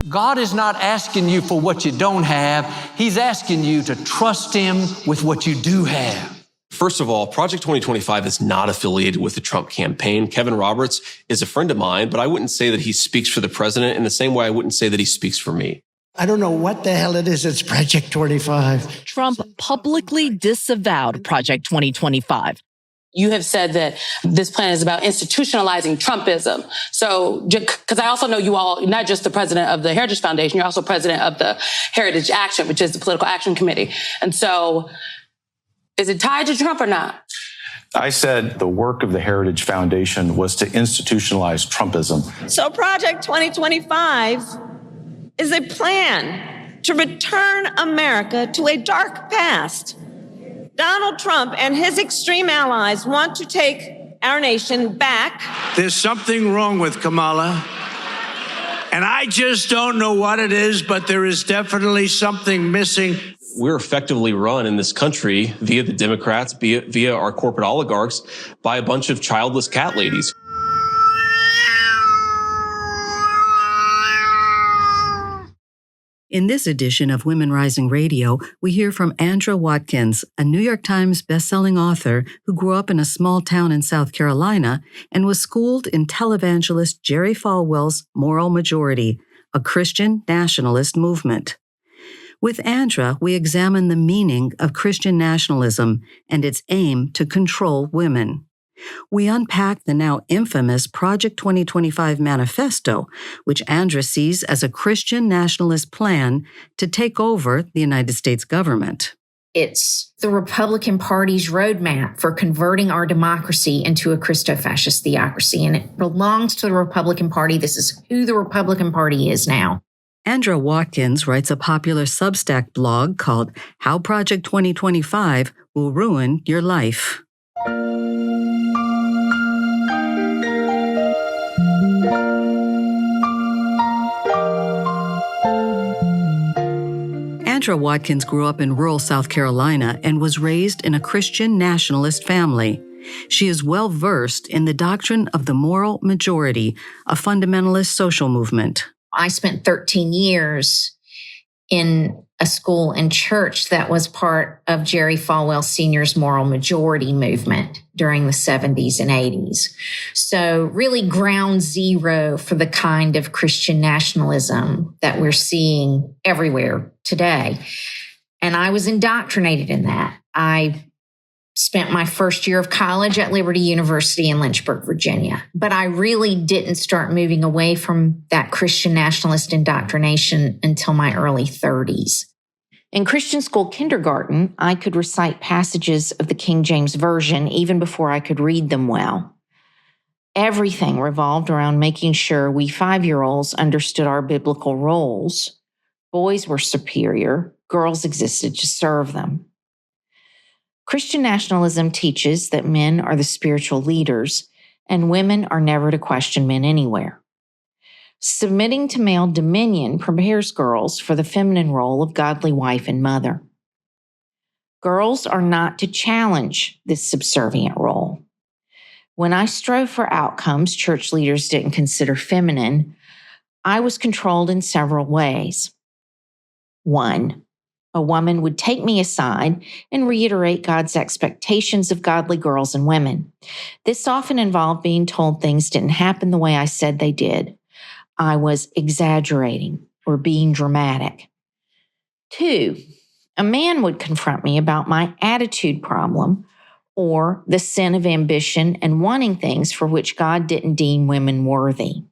God is not asking you for what you don't have. He's asking you to trust Him with what you do have. First of all, Project 2025 is not affiliated with the Trump campaign. Kevin Roberts is a friend of mine, but I wouldn't say that he speaks for the president in the same way I wouldn't say that he speaks for me. I don't know what the hell it is. It's Project 25. Trump publicly disavowed Project 2025. You have said that this plan is about institutionalizing Trumpism. So, because I also know you all, not just the president of the Heritage Foundation, you're also president of the Heritage Action, which is the political action committee. And so, is it tied to Trump or not? I said the work of the Heritage Foundation was to institutionalize Trumpism. So Project 2025 is a plan to return America to a dark past. Donald Trump and his extreme allies want to take our nation back. There's something wrong with Kamala, and I just don't know what it is, but there is definitely something missing. We're effectively run in this country via the Democrats, via our corporate oligarchs, by a bunch of childless cat ladies. In this edition of Women Rising Radio, we hear from Andra Watkins, a New York Times bestselling author who grew up in a small town in South Carolina and was schooled in televangelist Jerry Falwell's Moral Majority, a Christian nationalist movement. With Andra, we examine the meaning of Christian nationalism and its aim to control women. We unpack the now infamous Project 2025 manifesto, which Andra sees as a Christian nationalist plan to take over the United States government. It's the Republican Party's roadmap for converting our democracy into a Christo-fascist theocracy, and it belongs to the Republican Party. This is who the Republican Party is now. Andra Watkins writes a popular Substack blog called How Project 2025 Will Ruin Your Life. Andra Watkins grew up in rural South Carolina and was raised in a Christian nationalist family. She is well versed in the doctrine of the moral majority, a fundamentalist social movement. I spent 13 years in a school and church that was part of Jerry Falwell Sr.'s moral majority movement during the 70s and 80s. So really ground zero for the kind of Christian nationalism that we're seeing everywhere today. And I was indoctrinated in that. I spent my first year of college at Liberty University in Lynchburg, Virginia. But I really didn't start moving away from that Christian nationalist indoctrination until my early 30s. In Christian school kindergarten, I could recite passages of the King James Version even before I could read them well. Everything revolved around making sure we 5-year-olds understood our biblical roles. Boys were superior, girls existed to serve them. Christian nationalism teaches that men are the spiritual leaders and women are never to question men anywhere. Submitting to male dominion prepares girls for the feminine role of godly wife and mother. Girls are not to challenge this subservient role. When I strove for outcomes church leaders didn't consider feminine, I was controlled in several ways. 1, a woman would take me aside and reiterate God's expectations of godly girls and women. This often involved being told things didn't happen the way I said they did. I was exaggerating or being dramatic. 2, a man would confront me about my attitude problem or the sin of ambition and wanting things for which God didn't deem women worthy.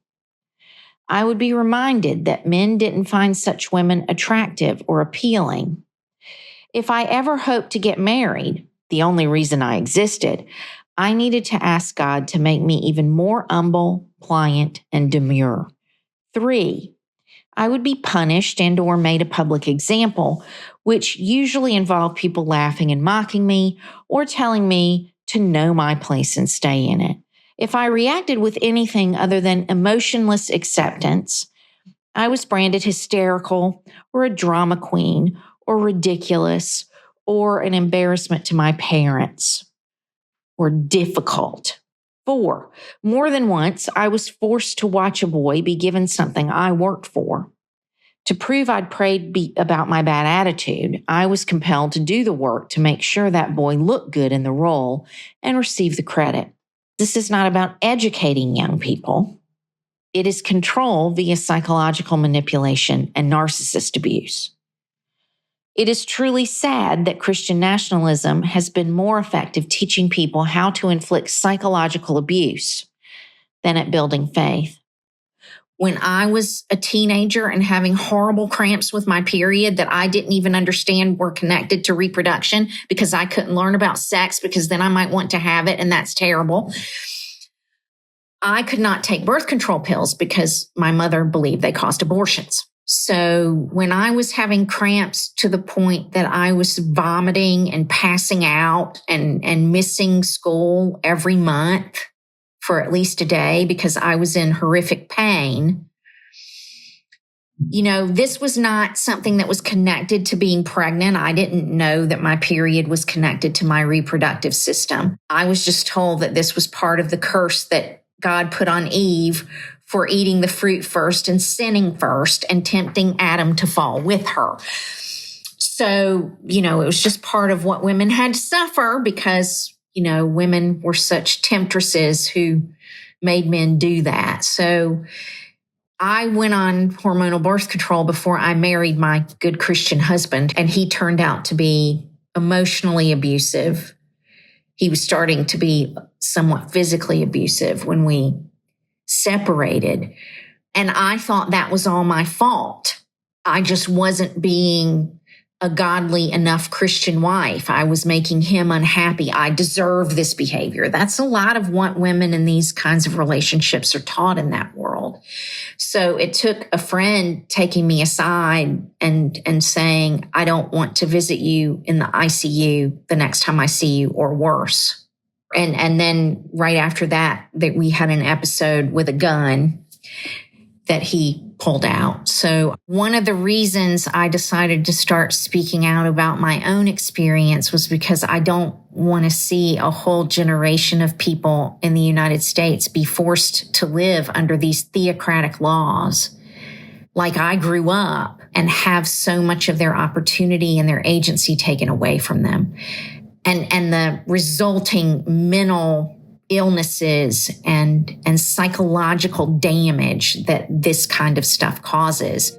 I would be reminded that men didn't find such women attractive or appealing. If I ever hoped to get married, the only reason I existed, I needed to ask God to make me even more humble, pliant, and demure. 3, I would be punished and or made a public example, which usually involved people laughing and mocking me or telling me to know my place and stay in it. If I reacted with anything other than emotionless acceptance, I was branded hysterical or a drama queen or ridiculous or an embarrassment to my parents or difficult. 4, more than once, I was forced to watch a boy be given something I worked for. To prove I'd prayed about my bad attitude, I was compelled to do the work to make sure that boy looked good in the role and receive the credit. This is not about educating young people. It is control via psychological manipulation and narcissist abuse. It is truly sad that Christian nationalism has been more effective teaching people how to inflict psychological abuse than at building faith. When I was a teenager and having horrible cramps with my period that I didn't even understand were connected to reproduction because I couldn't learn about sex because then I might want to have it and that's terrible. I could not take birth control pills because my mother believed they caused abortions. So when I was having cramps to the point that I was vomiting and passing out and missing school every month for at least a day because I was in horrific pain, this was not something that was connected to being pregnant. I didn't know that my period was connected to my reproductive system. I was just told that this was part of the curse that God put on Eve for eating the fruit first and sinning first and tempting Adam to fall with her. So, it was just part of what women had to suffer because, women were such temptresses who made men do that. So I went on hormonal birth control before I married my good Christian husband, and he turned out to be emotionally abusive. He was starting to be somewhat physically abusive when we separated. And I thought that was all my fault. I just wasn't being a godly enough Christian wife. I was making him unhappy. I deserve this behavior. That's a lot of what women in these kinds of relationships are taught in that world. So it took a friend taking me aside and saying, I don't want to visit you in the ICU the next time I see you, or worse. And then right after that we had an episode with a gun that he pulled out. So one of the reasons I decided to start speaking out about my own experience was because I don't want to see a whole generation of people in the United States be forced to live under these theocratic laws like I grew up and have so much of their opportunity and their agency taken away from them. And the resulting mental illnesses and psychological damage that this kind of stuff causes.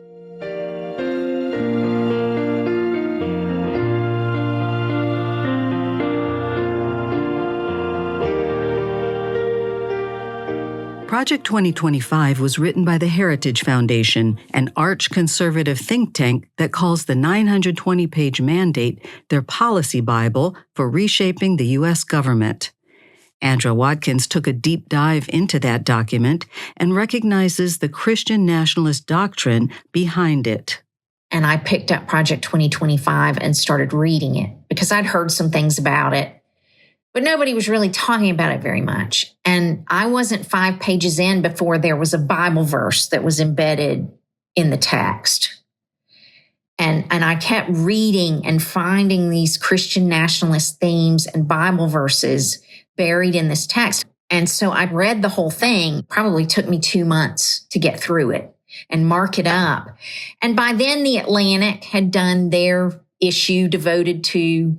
Project 2025 was written by the Heritage Foundation, an arch-conservative think tank that calls the 920-page mandate their policy Bible for reshaping the U.S. government. Andra Watkins took a deep dive into that document and recognizes the Christian nationalist doctrine behind it. And I picked up Project 2025 and started reading it because I'd heard some things about it, but nobody was really talking about it very much. And I wasn't 5 pages in before there was a Bible verse that was embedded in the text. And I kept reading and finding these Christian nationalist themes and Bible verses buried in this text. And so I read the whole thing. Probably took me 2 months to get through it and mark it up. And by then, The Atlantic had done their issue devoted to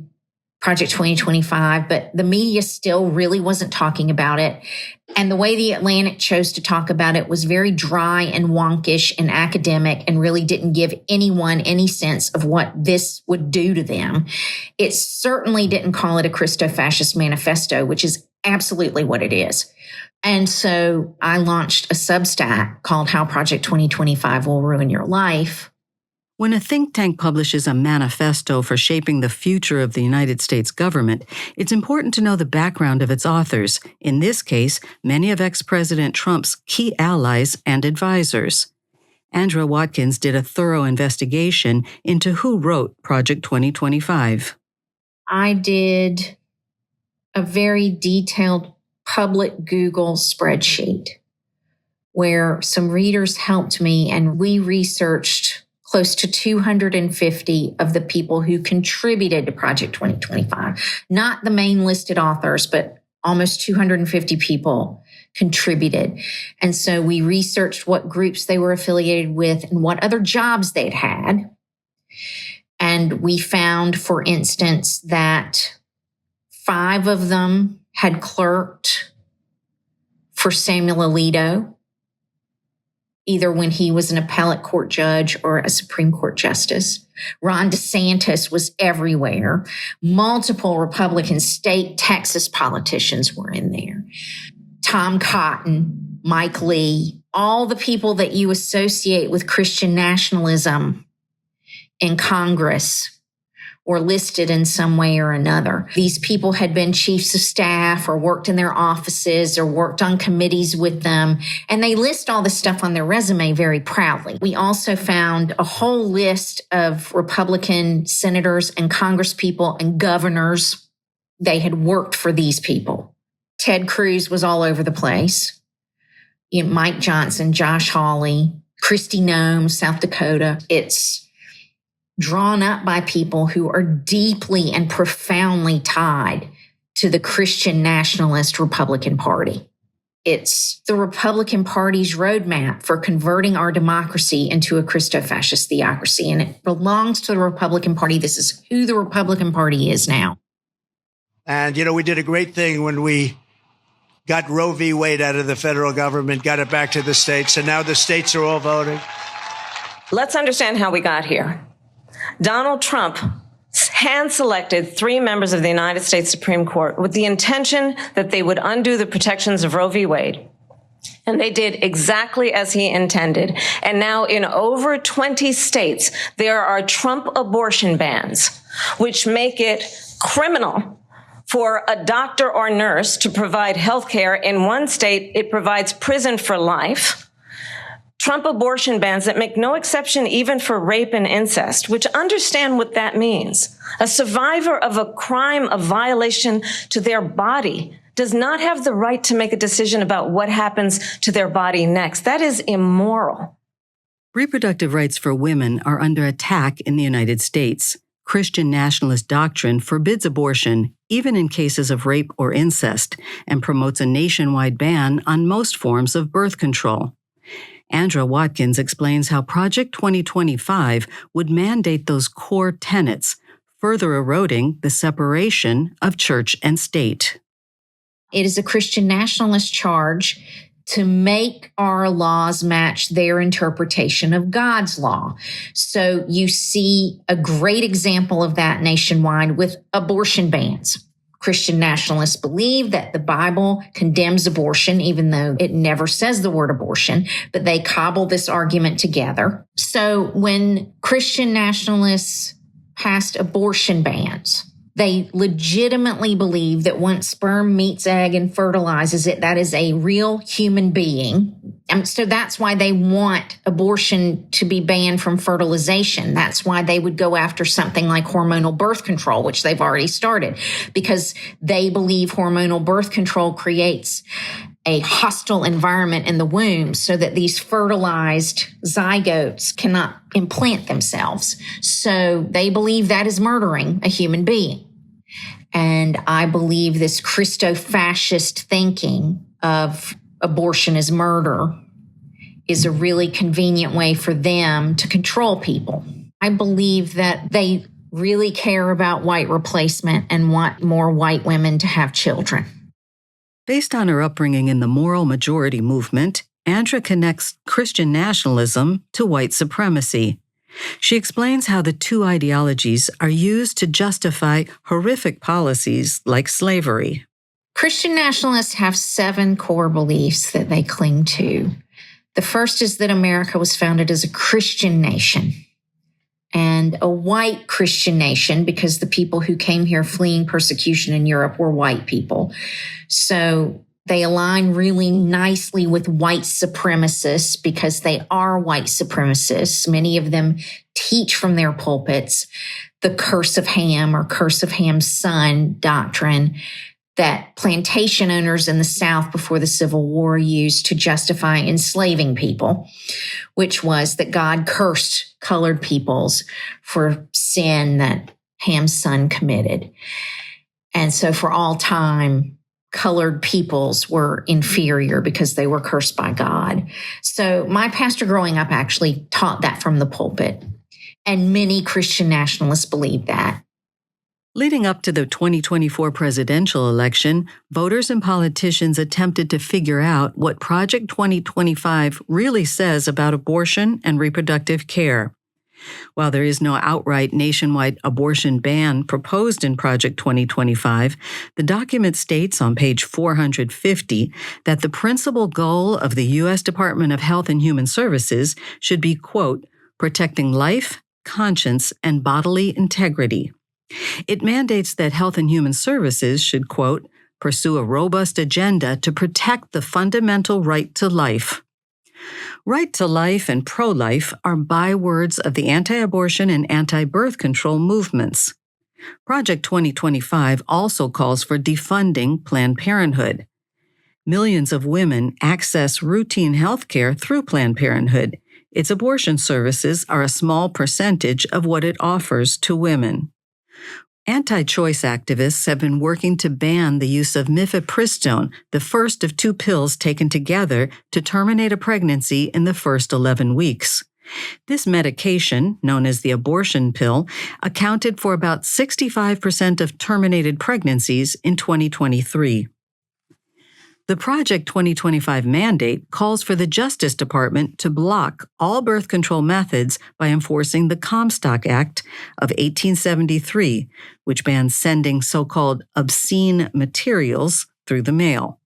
Project 2025, but the media still really wasn't talking about it. And the way The Atlantic chose to talk about it was very dry and wonkish and academic and really didn't give anyone any sense of what this would do to them. It certainly didn't call it a Christo-fascist manifesto, which is absolutely what it is. And so I launched a Substack called How Project 2025 Will Ruin Your Life. When a think tank publishes a manifesto for shaping the future of the United States government, it's important to know the background of its authors, in this case, many of ex-President Trump's key allies and advisors. Andra Watkins did a thorough investigation into who wrote Project 2025. I did a very detailed public Google spreadsheet where some readers helped me, and we researched close to 250 of the people who contributed to Project 2025. Not the main listed authors, but almost 250 people contributed. And so we researched what groups they were affiliated with and what other jobs they'd had. And we found, for instance, that 5 of them had clerked for Samuel Alito, either when he was an appellate court judge or a Supreme Court justice. Ron DeSantis was everywhere. Multiple Republican state Texas politicians were in there. Tom Cotton, Mike Lee, all the people that you associate with Christian nationalism in Congress or listed in some way or another. These people had been chiefs of staff or worked in their offices or worked on committees with them, and they list all this stuff on their resume very proudly. We also found a whole list of Republican senators and congresspeople and governors. They had worked for these people. Ted Cruz was all over the place. Mike Johnson, Josh Hawley, Kristi Noem, South Dakota. It's drawn up by people who are deeply and profoundly tied to the Christian nationalist Republican Party. It's the Republican Party's roadmap for converting our democracy into a Christo-fascist theocracy, and it belongs to the Republican Party. This is who the Republican Party is now. And, we did a great thing when we got Roe v. Wade out of the federal government, got it back to the states, and now the states are all voting. Let's understand how we got here. Donald Trump hand-selected 3 members of the United States Supreme Court with the intention that they would undo the protections of Roe v. Wade. And they did exactly as he intended. And now in over 20 states, there are Trump abortion bans, which make it criminal for a doctor or nurse to provide health care. In one state, it provides prison for life. Trump abortion bans that make no exception even for rape and incest, which understand what that means. A survivor of a crime of violation to their body does not have the right to make a decision about what happens to their body next. That is immoral. Reproductive rights for women are under attack in the United States. Christian nationalist doctrine forbids abortion, even in cases of rape or incest, and promotes a nationwide ban on most forms of birth control. Andra Watkins explains how Project 2025 would mandate those core tenets, further eroding the separation of church and state. It is a Christian nationalist charge to make our laws match their interpretation of God's law. So you see a great example of that nationwide with abortion bans. Christian nationalists believe that the Bible condemns abortion, even though it never says the word abortion, but they cobble this argument together. So when Christian nationalists passed abortion bans, they legitimately believe that once sperm meets egg and fertilizes it, that is a real human being. And so that's why they want abortion to be banned from fertilization. That's why they would go after something like hormonal birth control, which they've already started, because they believe hormonal birth control creates a hostile environment in the womb so that these fertilized zygotes cannot implant themselves. So they believe that is murdering a human being. And I believe this Christo-fascist thinking of abortion as murder is a really convenient way for them to control people. I believe that they really care about white replacement and want more white women to have children. Based on her upbringing in the moral majority movement, Andra connects Christian nationalism to white supremacy. She explains how the two ideologies are used to justify horrific policies like slavery. Christian nationalists have 7 core beliefs that they cling to. The first is that America was founded as a Christian nation and a white Christian nation because the people who came here fleeing persecution in Europe were white people. So they align really nicely with white supremacists because they are white supremacists. Many of them teach from their pulpits the curse of Ham or curse of Ham's son doctrine that plantation owners in the South before the Civil War used to justify enslaving people, which was that God cursed colored peoples for sin that Ham's son committed. And so for all time, colored peoples were inferior because they were cursed by God. So my pastor growing up actually taught that from the pulpit. And many Christian nationalists believe that. Leading up to the 2024 presidential election, voters and politicians attempted to figure out what Project 2025 really says about abortion and reproductive care. While there is no outright nationwide abortion ban proposed in Project 2025, the document states on page 450 that the principal goal of the U.S. Department of Health and Human Services should be, quote, protecting life, conscience, and bodily integrity. It mandates that Health and Human Services should, quote, pursue a robust agenda to protect the fundamental right to life. Right to life and pro-life are bywords of the anti-abortion and anti-birth control movements. Project 2025 also calls for defunding Planned Parenthood. Millions of women access routine health care through Planned Parenthood. Its abortion services are a small percentage of what it offers to women. Anti-choice activists have been working to ban the use of mifepristone, the first of two pills taken together to terminate a pregnancy in the first 11 weeks. This medication, known as the abortion pill, accounted for about 65% of terminated pregnancies in 2023. The Project 2025 mandate calls for the Justice Department to block all birth control methods by enforcing the Comstock Act of 1873, which bans sending so-called obscene materials through the mail.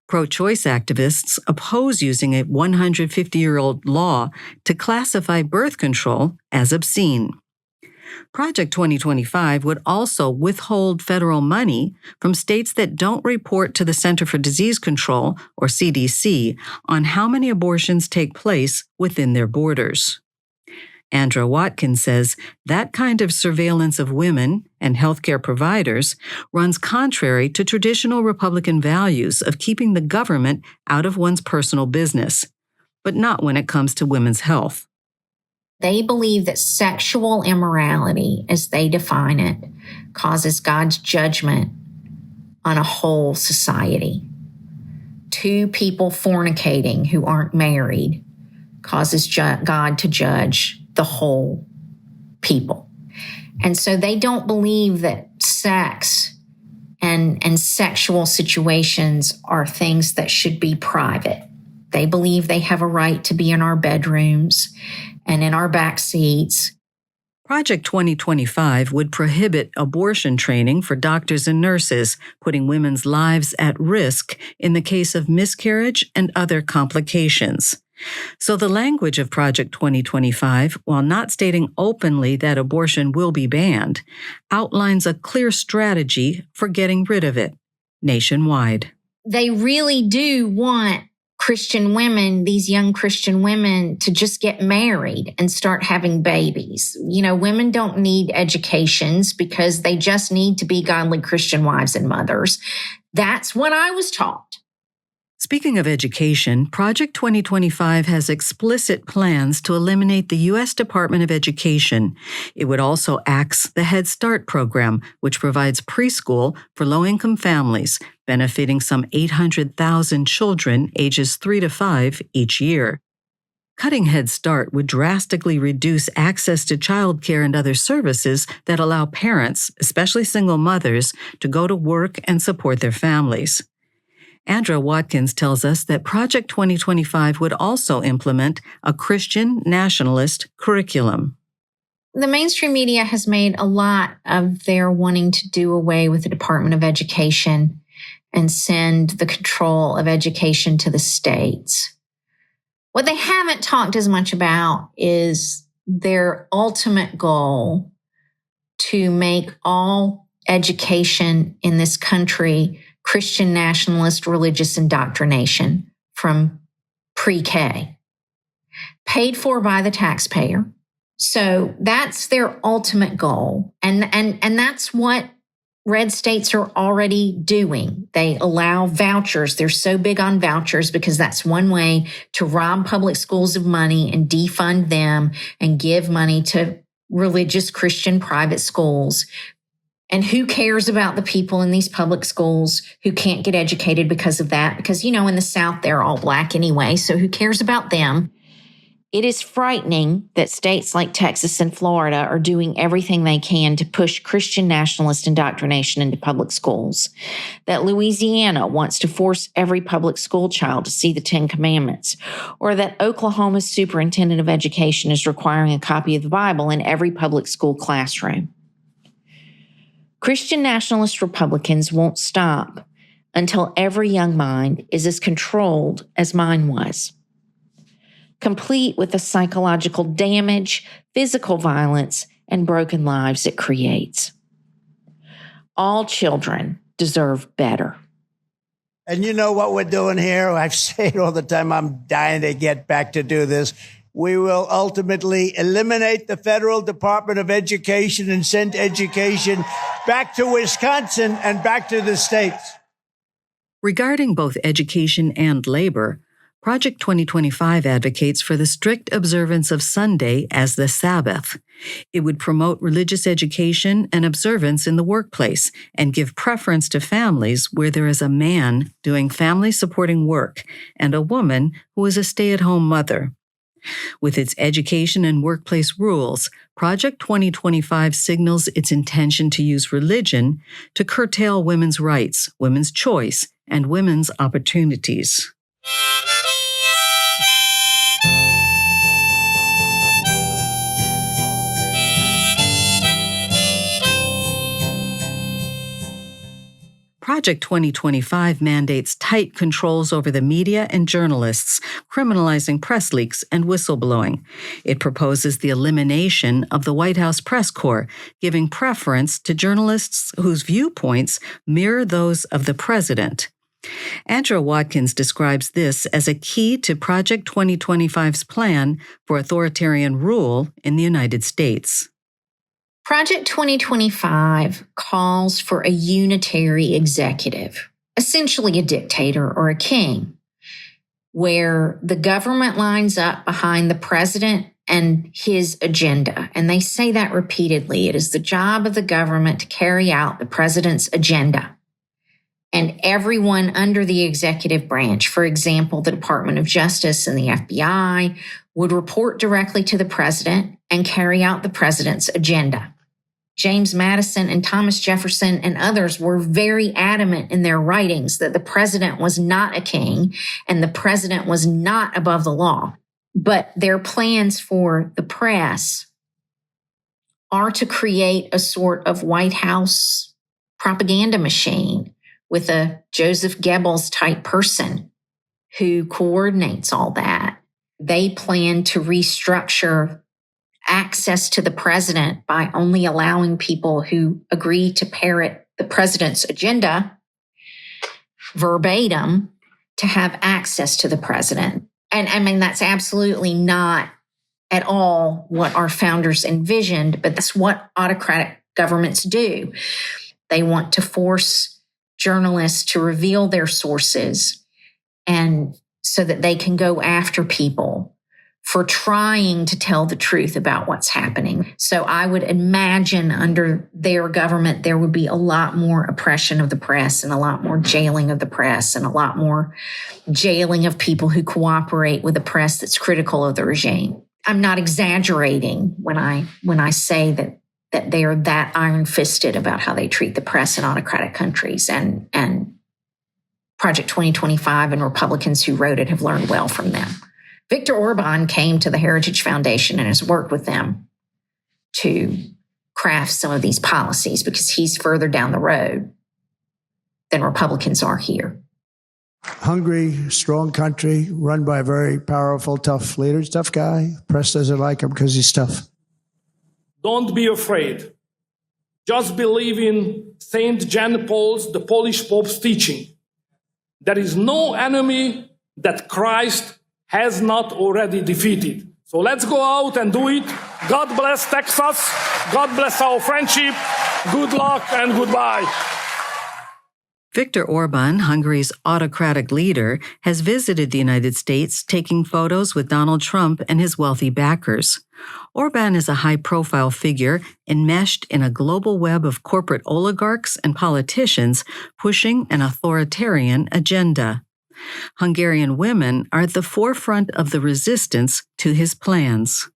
Pro-choice activists oppose using a 150-year-old law to classify birth control as obscene. Project 2025 would also withhold federal money from states that don't report to the Center for Disease Control, or CDC, on how many abortions take place within their borders. Andra Watkins says that kind of surveillance of women and healthcare providers runs contrary to traditional Republican values of keeping the government out of one's personal business, but not when it comes to women's health. They believe that sexual immorality, as they define it, causes God's judgment on a whole society. Two people fornicating who aren't married causes God to judge the whole people. And so they don't believe that sex and sexual situations are things that should be private. They believe they have a right to be in our bedrooms and in our back seats. Project 2025 would prohibit abortion training for doctors and nurses, putting women's lives at risk in the case of miscarriage and other complications. So the language of Project 2025, while not stating openly that abortion will be banned, outlines a clear strategy for getting rid of it nationwide. They really do want Christian women, these young Christian women, to just get married and start having babies. You know, women don't need educations because they just need to be godly Christian wives and mothers. That's what I was taught. Speaking of education, Project 2025 has explicit plans to eliminate the U.S. Department of Education. It would also axe the Head Start program, which provides preschool for low-income families, benefiting some 800,000 children ages 3 to 5 each year. Cutting Head Start would drastically reduce access to childcare and other services that allow parents, especially single mothers, to go to work and support their families. Andra Watkins tells us that Project 2025 would also implement a Christian nationalist curriculum. The mainstream media has made a lot of their wanting to do away with the Department of Education and send the control of education to the states. What they haven't talked as much about is their ultimate goal to make all education in this country Christian nationalist religious indoctrination from pre-K, paid for by the taxpayer. So that's their ultimate goal. And that's what red states are already doing. They allow vouchers. They're so big on vouchers because that's one way to rob public schools of money and defund them and give money to religious Christian private schools. And who cares about the people in these public schools who can't get educated because of that? Because, in the South, they're all Black anyway, so who cares about them? It is frightening that states like Texas and Florida are doing everything they can to push Christian nationalist indoctrination into public schools, that Louisiana wants to force every public school child to see the Ten Commandments, or that Oklahoma's superintendent of education is requiring a copy of the Bible in every public school classroom. Christian nationalist Republicans won't stop until every young mind is as controlled as mine was, complete with the psychological damage, physical violence, and broken lives it creates. All children deserve better. And you know what we're doing here? I say it all the time. I'm dying to get back to do this. We will ultimately eliminate the federal Department of Education and send education back to Wisconsin and back to the states. Regarding both education and labor, Project 2025 advocates for the strict observance of Sunday as the Sabbath. It would promote religious education and observance in the workplace and give preference to families where there is a man doing family-supporting work and a woman who is a stay-at-home mother. With its education and workplace rules, Project 2025 signals its intention to use religion to curtail women's rights, women's choice, and women's opportunities. Project 2025 mandates tight controls over the media and journalists, criminalizing press leaks and whistleblowing. It proposes the elimination of the White House press corps, giving preference to journalists whose viewpoints mirror those of the president. Andra Watkins describes this as a key to Project 2025's plan for authoritarian rule in the United States. Project 2025 calls for a unitary executive, essentially a dictator or a king, where the government lines up behind the president and his agenda. And they say that repeatedly. It is the job of the government to carry out the president's agenda. And everyone under the executive branch, for example, the Department of Justice and the FBI, would report directly to the president and carry out the president's agenda. James Madison and Thomas Jefferson and others were very adamant in their writings that the president was not a king and the president was not above the law. But their plans for the press are to create a sort of White House propaganda machine with a Joseph Goebbels type person who coordinates all that. They plan to restructure access to the president by only allowing people who agree to parrot the president's agenda verbatim to have access to the president. And I mean, that's absolutely not at all what our founders envisioned, but that's what autocratic governments do. They want to force journalists to reveal their sources and so that they can go after people for trying to tell the truth about what's happening. So I would imagine under their government, there would be a lot more oppression of the press and a lot more jailing of the press and a lot more jailing of people who cooperate with the press that's critical of the regime. I'm not exaggerating when I say that they are that iron-fisted about how they treat the press in autocratic countries. And Project 2025 and Republicans who wrote it have learned well from them. Viktor Orban came to the Heritage Foundation and has worked with them to craft some of these policies because he's further down the road than Republicans are here. Hungry, strong country, run by very powerful, tough leaders, tough guy. Press doesn't like him because he's tough. Don't be afraid. Just believe in Saint Jan Paul's, the Polish Pope's teaching. There is no enemy that Christ has not already defeated. So let's go out and do it. God bless Texas. God bless our friendship. Good luck and goodbye. Viktor Orban, Hungary's autocratic leader, has visited the United States, taking photos with Donald Trump and his wealthy backers. Orban is a high-profile figure enmeshed in a global web of corporate oligarchs and politicians pushing an authoritarian agenda. Hungarian women are at the forefront of the resistance to his plans.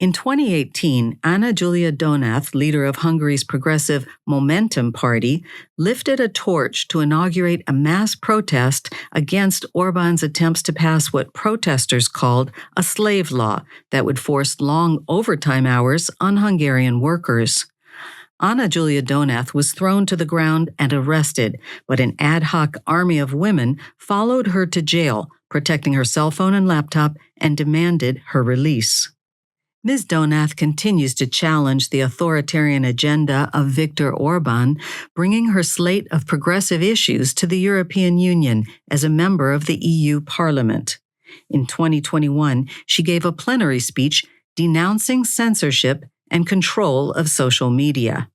In 2018, Anna Julia Donath, leader of Hungary's progressive Momentum Party, lifted a torch to inaugurate a mass protest against Orban's attempts to pass what protesters called a slave law that would force long overtime hours on Hungarian workers. Anna Julia Donath was thrown to the ground and arrested, but an ad hoc army of women followed her to jail, protecting her cell phone and laptop, and demanded her release. Ms. Donath continues to challenge the authoritarian agenda of Viktor Orban, bringing her slate of progressive issues to the European Union as a member of the EU Parliament. In 2021, she gave a plenary speech denouncing censorship and control of social media.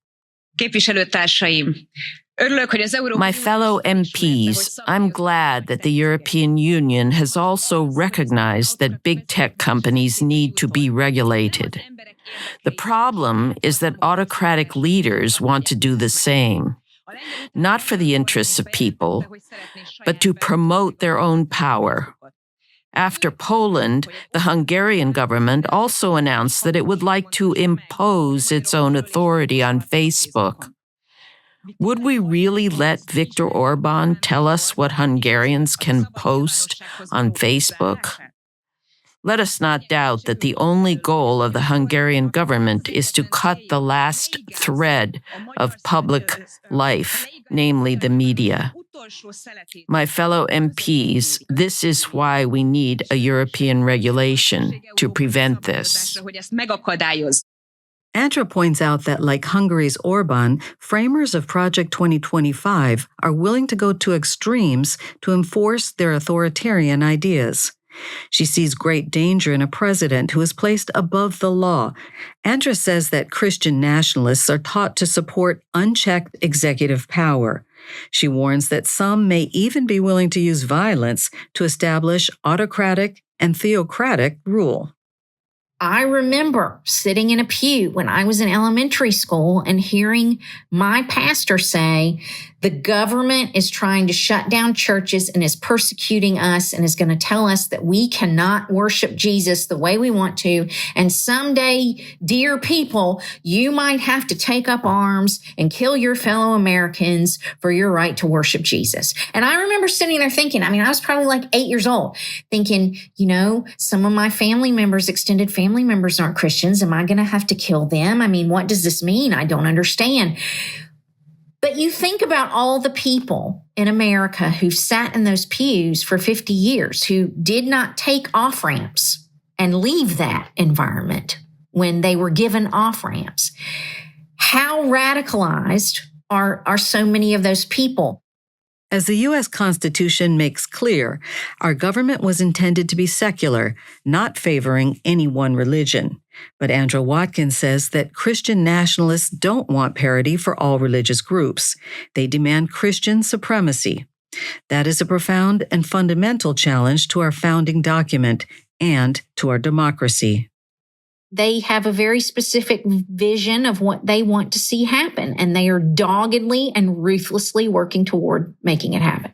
My fellow MPs, I'm glad that the European Union has also recognized that big tech companies need to be regulated. The problem is that autocratic leaders want to do the same, not for the interests of people, but to promote their own power. After Poland, the Hungarian government also announced that it would like to impose its own authority on Facebook. Would we really let Viktor Orban tell us what Hungarians can post on Facebook? Let us not doubt that the only goal of the Hungarian government is to cut the last thread of public life, namely the media. My fellow MPs, this is why we need a European regulation to prevent this. Andra points out that, like Hungary's Orban, framers of Project 2025 are willing to go to extremes to enforce their authoritarian ideas. She sees great danger in a president who is placed above the law. Andra says that Christian nationalists are taught to support unchecked executive power. She warns that some may even be willing to use violence to establish autocratic and theocratic rule. I remember sitting in a pew when I was in elementary school and hearing my pastor say, the government is trying to shut down churches and is persecuting us and is going to tell us that we cannot worship Jesus the way we want to. And someday, dear people, you might have to take up arms and kill your fellow Americans for your right to worship Jesus. And I remember sitting there thinking, I was probably like 8 years old, thinking, some of my family members, extended family members aren't Christians. Am I going to have to kill them? What does this mean? I don't understand. But you think about all the people in America who sat in those pews for 50 years, who did not take off-ramps and leave that environment when they were given off-ramps. How radicalized are so many of those people? As the U.S. Constitution makes clear, our government was intended to be secular, not favoring any one religion. But Andra Watkins says that Christian nationalists don't want parity for all religious groups. They demand Christian supremacy. That is a profound and fundamental challenge to our founding document and to our democracy. They have a very specific vision of what they want to see happen, and they are doggedly and ruthlessly working toward making it happen.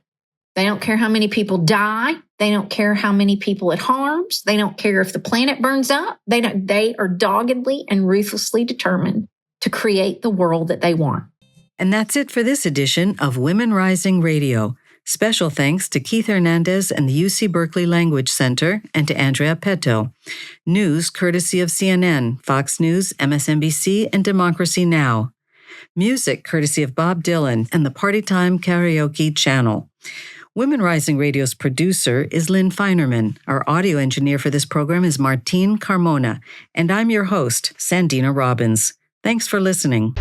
They don't care how many people die. They don't care how many people it harms. They don't care if the planet burns up. They are doggedly and ruthlessly determined to create the world that they want. And that's it for this edition of Women Rising Radio. Special thanks to Keith Hernandez and the UC Berkeley Language Center and to Andrea Petto. News courtesy of CNN, Fox News, MSNBC, and Democracy Now! Music courtesy of Bob Dylan and the Party Time Karaoke Channel. Women Rising Radio's producer is Lynn Feinerman. Our audio engineer for this program is Martine Carmona. And I'm your host, Sandina Robbins. Thanks for listening.